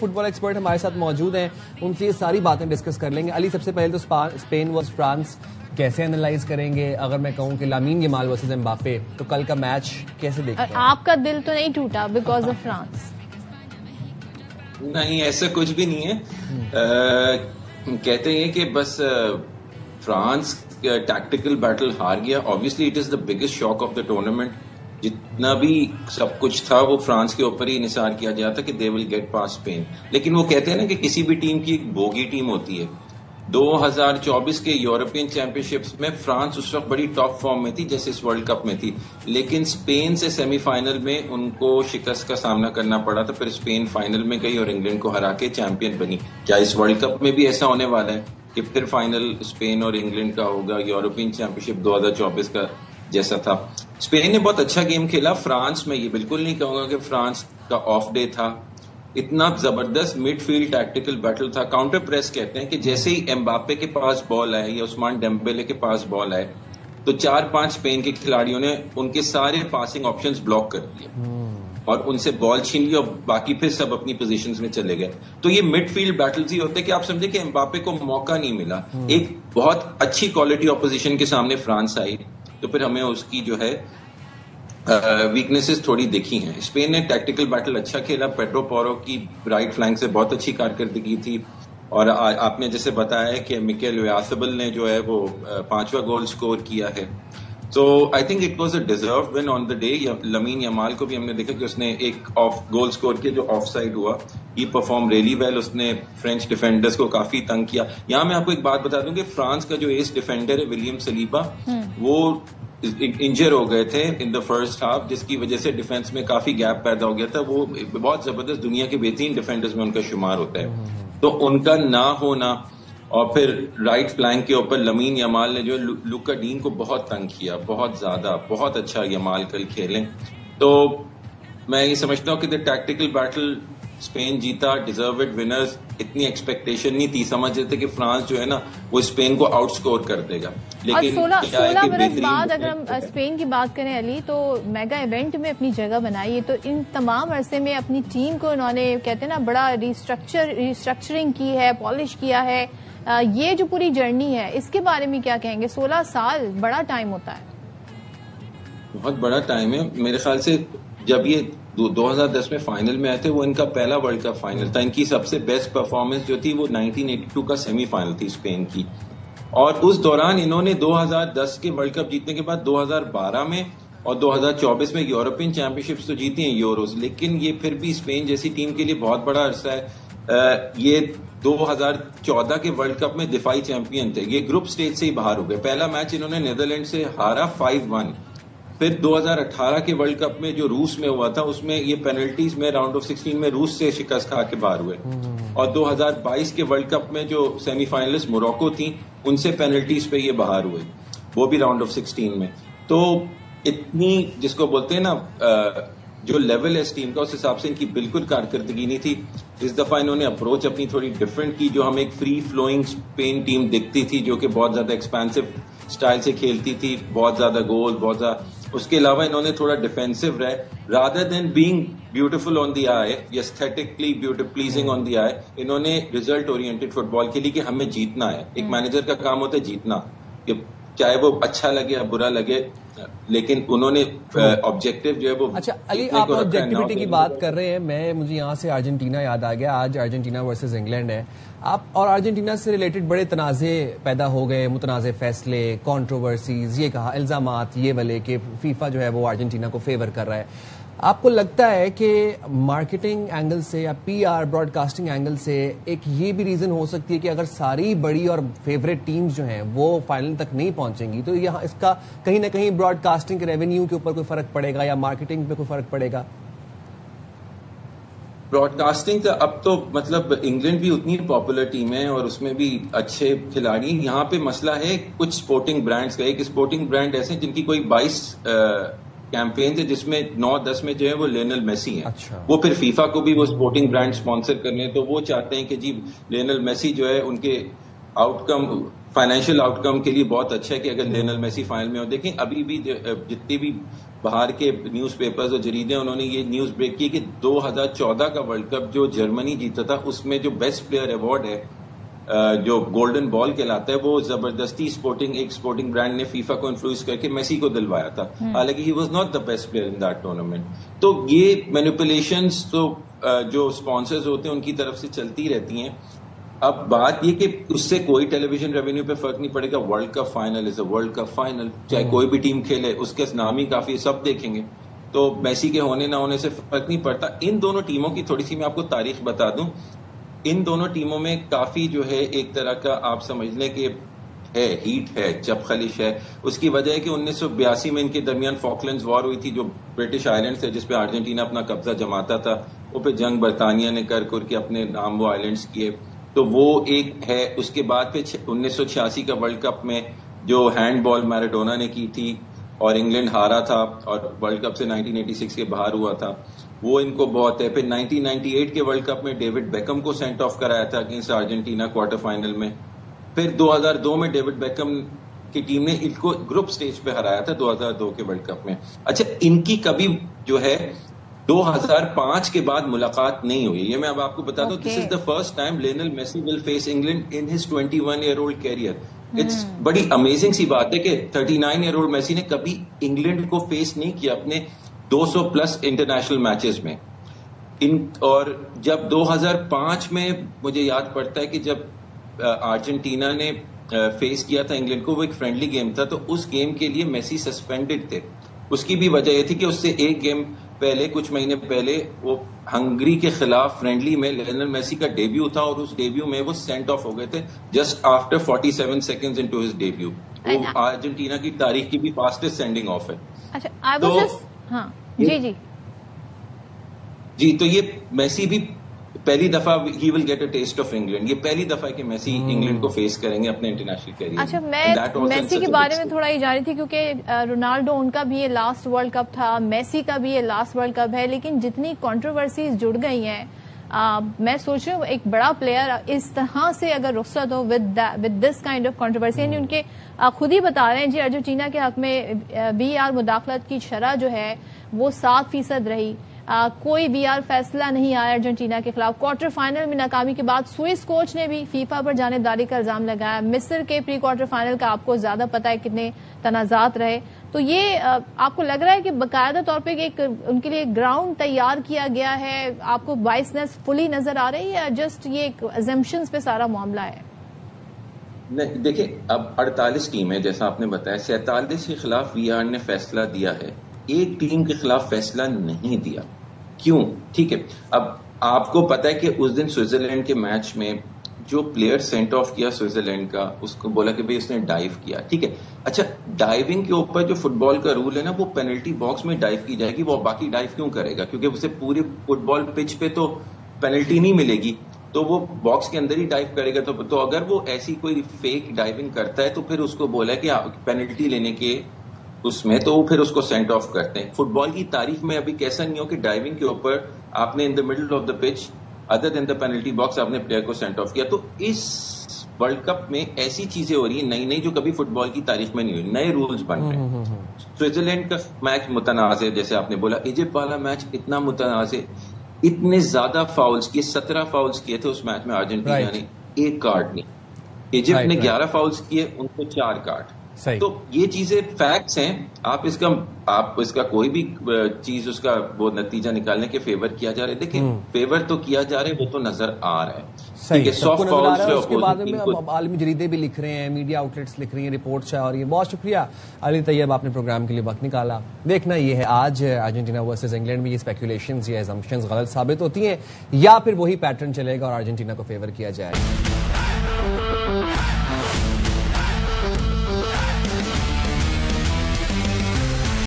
Football expert हमारे साथ मौजूद हैं, उनसे ये सारी बातें डिस्कस कर लेंगे। अली, सबसे पहले तो स्पेन वर्सेस फ्रांस कैसे एनालाइज करेंगे? अगर मैं कहूं कि लामीन यमाल वर्सेस एम्बापे, तो कल का मैच कैसे देखते हैं? आपका दिल तो नहीं टूटा बिकॉज ऑफ फ्रांस? नहीं, ऐसा कुछ भी नहीं है। कहते हैं कि बस फ्रांस टैक्टिकल बैटल हार गया। Obviously it is the biggest shock of the tournament. जितना भी सब कुछ था वो फ्रांस के ऊपर ही निसार किया गया था कि they will get pass Spain. लेकिन वो कहते हैं ना कि किसी भी टीम की एक बोगी टीम होती है। 2024 के यूरोपियन चैंपियनशिप्स में फ्रांस उस वक्त बड़ी टॉप फॉर्म में थी जैसे इस वर्ल्ड कप में थी, लेकिन स्पेन से सेमीफाइनल में उनको शिकस्त का सामना करना पड़ा था। फिर स्पेन फाइनल में गई और इंग्लैंड को हरा के चैंपियन बनी। क्या इस वर्ल्ड कप में भी ऐसा होने वाला है कि फिर फाइनल स्पेन और इंग्लैंड का होगा यूरोपियन चैंपियनशिप 2024 का जैसा था? स्पेन ने बहुत अच्छा गेम खेला। फ्रांस में ये बिल्कुल नहीं कहूंगा कि फ्रांस का ऑफ डे था। इतना जबरदस्त मिडफील्ड टैक्टिकल बैटल था। काउंटर प्रेस कहते हैं कि जैसे ही एम्बापे के पास बॉल आए या उस्मान डेम्बेले के पास बॉल आए तो 4-5 स्पेन के खिलाड़ियों ने उनके सारे पासिंग ऑप्शंस ब्लॉक कर दिए और उनसे बॉल छीन ली और बाकी फिर सब अपनी पोजीशंस में चले गए। तो ये मिडफील्ड बैटल्स ही होते हैं कि आप समझे कि एम्बापे को मौका नहीं मिला। एक बहुत अच्छी क्वालिटी ऑपोजिशन के सामने फ्रांस आई तो फिर हमें उसकी जो है वीकनेसेस थोड़ी दिखी हैं। स्पेन ने टैक्टिकल बैटल अच्छा खेला। पेड्रो पोरो की राइट फ्लैंक से बहुत अच्छी कारकर्दगी थी और आपने जैसे बताया कि मिकेल ओयाrzabal ने जो है वो 5वां गोल स्कोर किया है। So I think it was a deserved win on the day. Lamine Yamal को भी हमने देखा कि उसने एक ऑफ गोल स्कोर किया जो ऑफ साइड हुआ। ही परफॉर्म रियली वेल। उसने फ्रेंच डिफेंडर्स को काफी तंग किया। यहाँ मैं आपको एक बात बता दूं कि फ्रांस का जो एस डिफेंडर है विलियम सलीबा, वो इंजर हो गए थे इन द फर्स्ट हाफ, जिसकी वजह से डिफेंस में काफी गैप पैदा हो गया था। वो बहुत जबरदस्त दुनिया के बेहतरीन डिफेंडर्स में उनका शुमार होता है। तो उनका ना होना और फिर राइट फ्लैंक के ऊपर लामीन यमाल ने जो लुका डीन को बहुत तंग किया, बहुत ज्यादा, बहुत अच्छा यमाल कल खेले। तो मैं ये समझता हूँ कि द टैक्टिकल बैटल स्पेन जीता, डिजर्व्ड विनर्स। इतनी एक्सपेक्टेशन नहीं थी, समझ रहे थे कि फ्रांस जो है ना वो स्पेन को आउटस्कोर कर देगा। लेकिन 16 बरस बाद अगर हम स्पेन की बात करें अली, तो मेगा इवेंट में अपनी जगह बनाई है। तो इन तमाम अरसे में अपनी टीम को इन्होंने कहते हैं ना बड़ा रिस्ट्रक्चरिंग की है, पॉलिश किया है। ये जो पूरी जर्नी है इसके बारे में क्या कहेंगे? 16 साल बड़ा टाइम होता है, बहुत बड़ा टाइम है। मेरे ख्याल से जब ये 2010 में फाइनल में आए थे वो इनका पहला वर्ल्ड कप फाइनल था। इनकी सबसे बेस्ट परफॉर्मेंस जो थी वो 1982 का सेमीफाइनल थी स्पेन की। और उस दौरान इन्होंने 2010 के वर्ल्ड कप जीतने के बाद 2012 में और 2024 में यूरोपियन चैंपियनशिप्स तो जीती हैं, यूरोज। लेकिन ये फिर भी स्पेन जैसी टीम के लिए बहुत बड़ा अरसा है। ये 2014 के वर्ल्ड कप में दिफाई चैंपियन थे। ये ग्रुप स्टेज से ही बाहर हो गए। पहला मैच इन्होंने नीदरलैंड से हारा 5-1। फिर 2018 के वर्ल्ड कप में जो रूस में हुआ था उसमें ये पेनल्टीज में राउंड ऑफ 16 में रूस से शिकस्त खा के बाहर हुए। और 2022 के वर्ल्ड कप में जो सेमीफाइनलिस्ट मोरक्को थी उनसे पेनल्टीज पे ये बाहर हुए, वो भी राउंड ऑफ 16 में। तो इतनी जिसको बोलते हैं ना जो लेवल है इस टीम का, उस हिसाब से इनकी बिल्कुल कारकर्दगी नहीं थी। इस दफा इन्होंने अप्रोच अपनी थोड़ी डिफरेंट की। जो हमें एक फ्री फ्लोइंग स्पेन टीम दिखती थी जो कि बहुत ज्यादा एक्सपेंसिव स्टाइल से खेलती थी, बहुत ज्यादा गोल, बहुत ज्यादा। उसके अलावा इन्होंने थोड़ा डिफेंसिव रहे, rather than being beautiful on the eye, aesthetically pleasing on the eye. इन्होंने रिजल्ट ओरिएंटेड फुटबॉल खेली कि हमें जीतना है। एक मैनेजर का काम होता है जीतना, कि चाहे वो अच्छा लगे या बुरा लगे, लेकिन उन्होंने ऑब्जेक्टिव जो है वो। अच्छा अली, आप ऑब्जेक्टिविटी की बात कर रहे हैं, मुझे यहाँ से अर्जेंटीना याद आ गया। आज अर्जेंटीना वर्सेस इंग्लैंड है। आप और अर्जेंटीना से रिलेटेड बड़े तनाज़े पैदा हो गए, मुतनाज़े फैसले, कंट्रोवर्सीज, ये कहा इल्जामात ये वाले कि फीफा जो है वो अर्जेंटीना को फेवर कर रहा है। आपको लगता है कि मार्केटिंग एंगल से या पीआर ब्रॉडकास्टिंग एंगल से एक ये भी रीजन हो सकती है कि अगर सारी बड़ी और फेवरेट टीम्स जो हैं वो फाइनल तक नहीं पहुंचेंगी तो यहाँ इसका कहीं ना कहीं ब्रॉडकास्टिंग के रेवेन्यू के ऊपर कोई फर्क पड़ेगा या मार्केटिंग पे कोई फर्क पड़ेगा? ब्रॉडकास्टिंग का अब तो मतलब इंग्लैंड भी उतनी पॉपुलर टीम है और उसमें भी अच्छे खिलाड़ी। यहाँ पे मसला है कुछ स्पोर्टिंग ब्रांड्स का। एक स्पोर्टिंग ब्रांड ऐसे जिनकी कोई 22 कैंपेन थे जिसमें 9-10 में जो है वो लियोनेल मेसी है। अच्छा। वो फिर फीफा को भी वो स्पोर्टिंग ब्रांड स्पॉन्सर करने, तो वो चाहते हैं कि जी लियोनेल मेसी जो है उनके आउटकम, फाइनेंशियल आउटकम के लिए बहुत अच्छा है कि अगर लियोनेल मेसी फाइनल में हो। देखें अभी भी जितनी भी बाहर के न्यूज़पेपर्स और जरीदे, उन्होंने ये न्यूज़ ब्रेक की कि 2014 का वर्ल्ड कप जो जर्मनी जीता था उसमें जो बेस्ट प्लेयर अवार्ड है, जो गोल्डन बॉल कहलाता है, वो जबरदस्ती एक स्पोर्टिंग ब्रांड ने फीफा को इन्फ्लुएंस करके मेसी को दिलवाया था, हालांकि he was not the best player in that tournament. तो ये मैनिपुलेशंस तो जो स्पॉन्सर्स होते हैं उनकी तरफ से चलती रहती हैं। अब बात ये कि उससे कोई टेलीविजन रेवेन्यू पे फर्क नहीं पड़ेगा। World cup final is a world cup final, चाहे कोई भी टीम खेले, उसके नाम ही काफी, सब देखेंगे। तो मेसी के होने ना होने से फर्क नहीं पड़ता। इन दोनों टीमों की थोड़ी सी मैं आपको तारीख बता दूं। इन दोनों टीमों में काफी जो है एक तरह का आप समझ लें कि है, हीट है, चपखलिश है। उसकी वजह है कि 1982 में इनके दरमियान फॉकलैंड्स वॉर हुई थी, जो ब्रिटिश आइलैंड थे जिसपे अर्जेंटीना अपना कब्जा जमाता था। वो पे जंग बरतानिया ने कर के अपने नाम वो आइलैंड्स किए, तो वो एक है। उसके बाद फिर 1986 का वर्ल्ड कप में जो हैंडबॉल मैराडोना ने की थी और इंग्लैंड हारा था और वर्ल्ड कप से 1986 के बाहर हुआ था, वो इनको बहुत है। फिर 1998 के वर्ल्ड कप में डेविड बेकम को सेंट ऑफ कराया था अगेंस्ट अर्जेंटीना क्वार्टर फाइनल में। फिर 2002 में डेविड बेकम की टीम ने इनको ग्रुप स्टेज पे हराया था 2002 के वर्ल्ड कप में। अच्छा, इनकी कभी जो है 2005 के बाद मुलाकात नहीं हुई। ये मैं अब आपको बता दूं, this is the first time Lionel Messi will face England in his 21-year-old career. It's बड़ी अमेजिंग सी बात है कि 39-year-old मेसी ने कभी इंग्लैंड को फेस नहीं किया अपने 200+ इंटरनेशनल मैचेस में। और जब 2005 में मुझे याद पड़ता है कि जब अर्जेंटीना ने फेस किया था इंग्लैंड को, वो एक फ्रेंडली गेम था, तो उस गेम के लिए मेसी सस्पेंडेड थे। उसकी भी वजह यह थी कि उससे एक गेम पहले, कुछ महीने पहले, वो हंगरी के खिलाफ फ्रेंडली में लियोनेल मेसी का डेब्यू था और उस डेब्यू में वो सेंट ऑफ हो गए थे just after 47 seconds into his debut. वो अर्जेंटीना की तारीख की भी फास्टेस्ट सेंडिंग ऑफ है। अच्छा, आई वाज जस्ट जी, तो ये मेसी भी पहली दफा ही will get a test of England. ये पहली दफा है कि मेसी इंग्लैंड को फेस करेंगे अपने इंटरनेशनल कैरियर। अच्छा, मैं मेसी के बारे में थोड़ा ही जा रही थी क्योंकि रोनाल्डो, उनका भी ये लास्ट वर्ल्ड कप था, मेसी का भी ये लास्ट वर्ल्ड कप है, लेकिन जितनी कंट्रोवर्सीज जुड़ गई हैं, मैं सोच रही हूँ एक बड़ा प्लेयर इस तरह से अगर रुखसत हो with this kind of controversy, यानी उनके खुद ही बता रहे हैं जी, अर्जेंटीना के हक में VAR मुदाखलत की शरह जो है वो 7% रही। कोई VAR फैसला नहीं आया अर्जेंटीना के खिलाफ। क्वार्टर फाइनल में नाकामी के बाद स्विस कोच ने भी फीफा पर जानिबदारी का इल्जाम लगाया। मिस्र के प्री क्वार्टर फाइनल का आपको ज्यादा पता है कितने तनाजात रहे। तो ये आपको लग रहा है कि बाकायदा तौर पे एक उनके लिए ग्राउंड तैयार किया गया है? आपको बाइसनेस फुली नजर आ रही है या जस्ट ये एक अजम्पशंस पे सारा मामला है? नहीं, देखिए, अब 48 टीम है जैसा आपने बताया, 47 के खिलाफ VAR ने फैसला दिया है, एक टीम के खिलाफ फैसला नहीं दिया। क्यों? ठीक है, अब आपको पता है कि उस दिन स्विट्जरलैंड के मैच में जो प्लेयर सेंट ऑफ किया स्विट्जरलैंड का, उसको बोला कि भाई उसने डाइव किया। ठीक है, अच्छा, डाइविंग के ऊपर जो फुटबॉल का रूल है ना, वो पेनल्टी बॉक्स में डाइव की जाएगी। वो बाकी डाइव क्यों करेगा? क्योंकि उसे पूरे फुटबॉल पिच पे तो पेनल्टी नहीं मिलेगी, तो वो बॉक्स के अंदर ही डाइव करेगा। तो अगर वो ऐसी कोई फेक डाइविंग करता है तो फिर उसको बोला कि पेनल्टी लेने के उसमें, तो फिर उसको सेंट ऑफ करते हैं। फुटबॉल की तारीख में अभी कैसा नहीं हो कि डाइविंग के ऊपर आपने in the middle of the pitch other than the penalty box आपने प्लेयर को सेंट ऑफ किया। तो इस वर्ल्ड कप में ऐसी चीजें हो रही है नई नई जो कभी फुटबॉल की तारीख में नहीं हुई, नए रूल्स बन रहे हैं। स्विट्जरलैंड का मैच मुतनाज़ है, जैसे आपने बोला। इजिप्ट वाला मैच इतना मुतनाज़ है, इतने ज्यादा फाउल्स किए, 17 फाउल्स किए थे उस मैच में अर्जेंटीना ने, एक कार्ड नहीं। इजिप्ट ने 11 फाउल्स किए, उनको 4 कार्ड। तो ये चीजें फैक्ट्स हैं। आप इसका कोई भी चीज उसका वो नतीजा निकालने के फेवर किया जा रहा है। देखिए, फेवर तो किया जा रहा है, वो तो नजर आ रहा है। सही, सबको नजर आ रहा है। उसके बाद में अब आलमी जरीदे भी लिख रहे हैं, मीडिया आउटलेट्स लिख रही हैं, रिपोर्ट्स आ रही है। बहुत शुक्रिया अली तैयब, आपने प्रोग्राम के लिए वक्त निकाला। देखना ये है आज अर्जेंटीना वर्सेस इंग्लैंड में ये स्पेकुलेशंस या असम्पशंस गलत साबित होती हैं या फिर वही पैटर्न चलेगा और अर्जेंटीना को फेवर किया जाएगा।